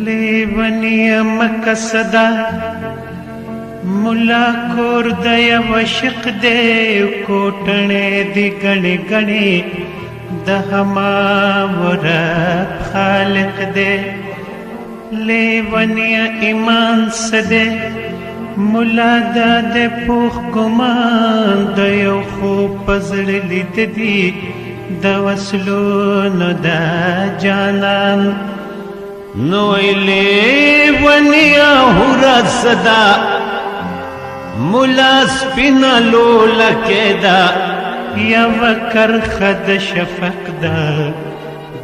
لیونی مقصدا ملا کور د یو عشق دی کوټنې دی ګڼې ګڼې د هما ورب خالق دی لیونی ایمان سده ملا دا د پوخ ګمان د یو خوب په زړه لید دی د وصلونو د جانان نو لیونیا هورا صدا ملا سپینا لولا کېدا یو کرخه د شفق دا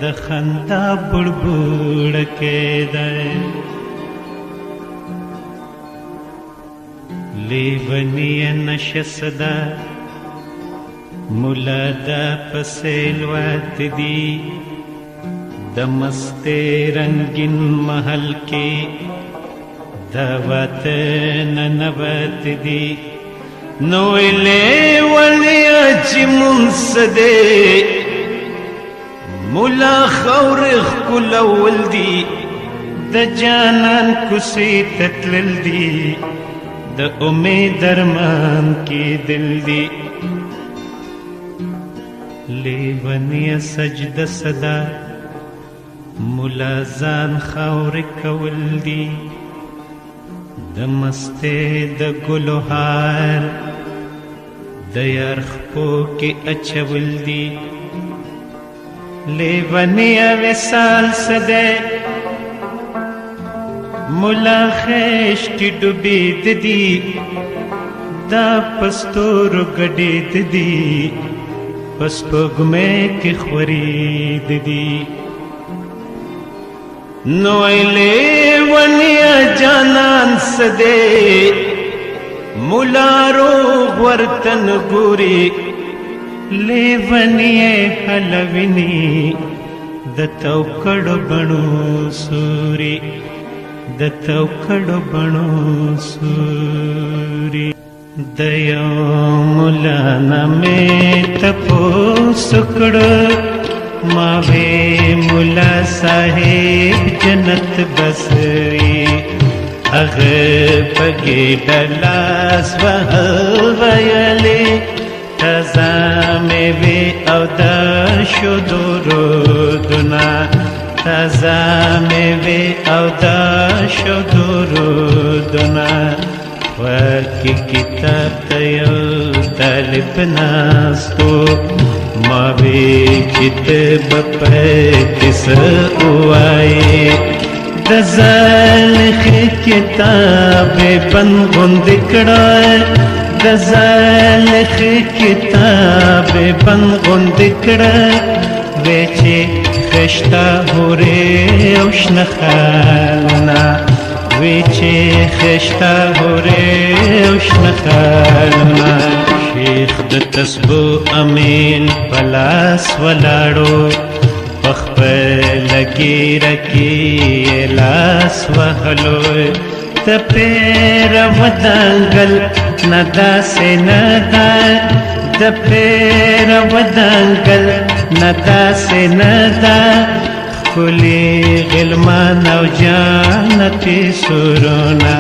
د خندا بړبړ کېدا لیونیا نشه صدا ملا دا پسیل وات دی د مسته رنگین محل کې د وطن نوت دی نو لیونیا چې منصده ملا خور خلول دی د جانان کوسي تتلل دی د امید درمان کې دل دی لیونیا سجده صدا ملا ځان خاور کول دی د مسته د ګلو هار د یرخ پو کې اچول دی لیونیا وصال سده ملا خشت ډوبید دی دا پستور ګډید دی پسپګمې کې خورید دی نو لیونیا جانان سده ملا روغ ورتن ګوري لیونیا حلوینی د توکړو بڼو سوري د توکړو بڼو سوري د یو ملا نامې تپوس کړو ما وی مولا صاحب جنت بسری اغه پګې ډلاس وهلې تزامې وی او د شو درودنا تزامې وی او د شو درودنا ورکی کتاب ته یو طالب ناستو ما وی کتاب په کیس وای د زلخ کتاب بند غوند کړه د زلخ کتاب بند غوند کړه وچې خشتا هورې او شنخالنا وچې خشتا هورې او شنخالنا شیخ د تسبو امین پلاس ولاړو پخپل ګیرکی لاس وهلو ته پیر ودانګل ندا سے ندا د پیر ودانګل ندا سے ندا کلی غلمان او جانتی سرونا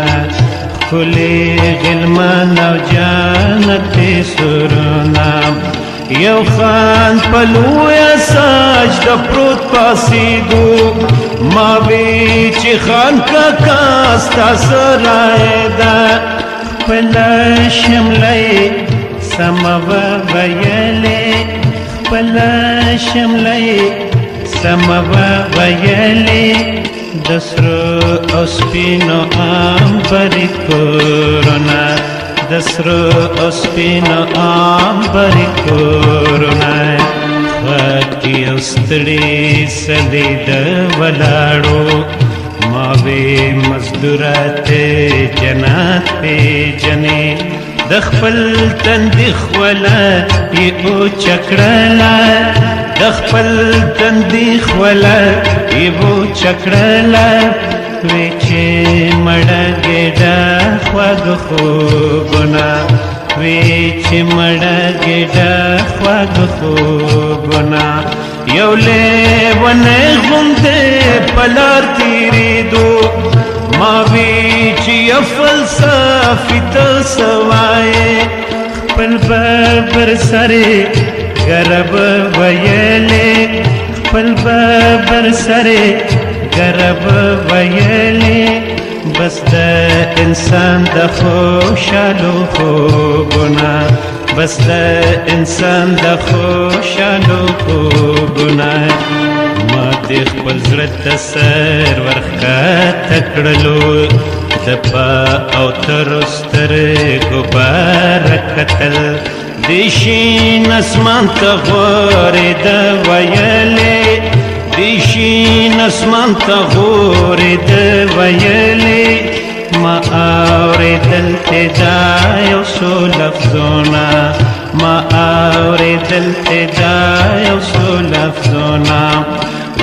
کلی غلمان او جانتی سرونا یو خان پلویا ساج د پروت پاسیدو ما وی چې خان کا کاستا سرای دا پلا شملای سموا ویلې پلا شملای سموا ویلې دسرو او سپینو امبر کورونا دسرو او سپینو امبر کورونا خاکی او ستړي سدي د ولاړو ما وی مزدورات جنات په جنې د خپل تندخ ولا یو چکړلا د خپل تندخ ولا یو چکړلا وچې مړګډا خواږه خوبونه وی چې مړه ګډه خواږ خوبونه یو لیونه غوندې په لار تېرېدو ما وی چې یو فلسفي ته څه وایې خپل ببر سرې ګرب ویلې خپل ببر سرې ګرب ویلې بس د انسان د خوشالو خوبونه بس د انسان د خوشالو خوبونه ما دې خپل زړه ته سر ورښکته کړلو د پا او تر سترګو باره کتل د شین اسمان ته غورېده ویلې د شین اسمان ته غورېده ویلې ما اورېدل ته دا یو څو لفظونه ما اورېدل ته دا یو څو لفظونه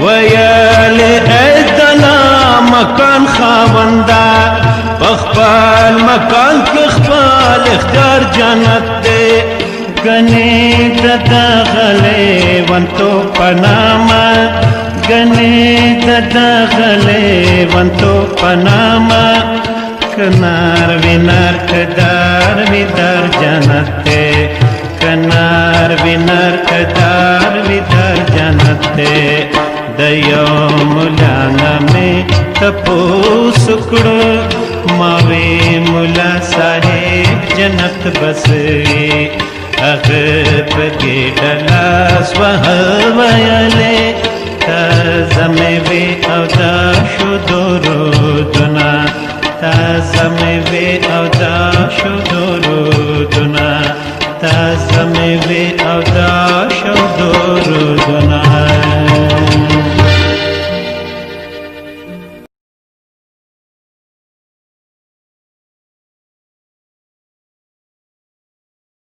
ویلې ای د مکان خاونده په خپل مکان کې خپل اختیار جنت دی ګنې د دغه لیونتو په نامه ګنې د دغه لیونتو په نامه کنار وینار کدار ویدار جنت دی کنار وینار کدار ویدار جنت دی د یو مولا نه مې تپوس کړو ما وی مولا صاحب جنت بس وي هغه پکې ډلاس وهویلې تازه مې وی او دا شو درودونه تازه مې وی او دا شو درودونه تازه مې وی او دا شو درودونه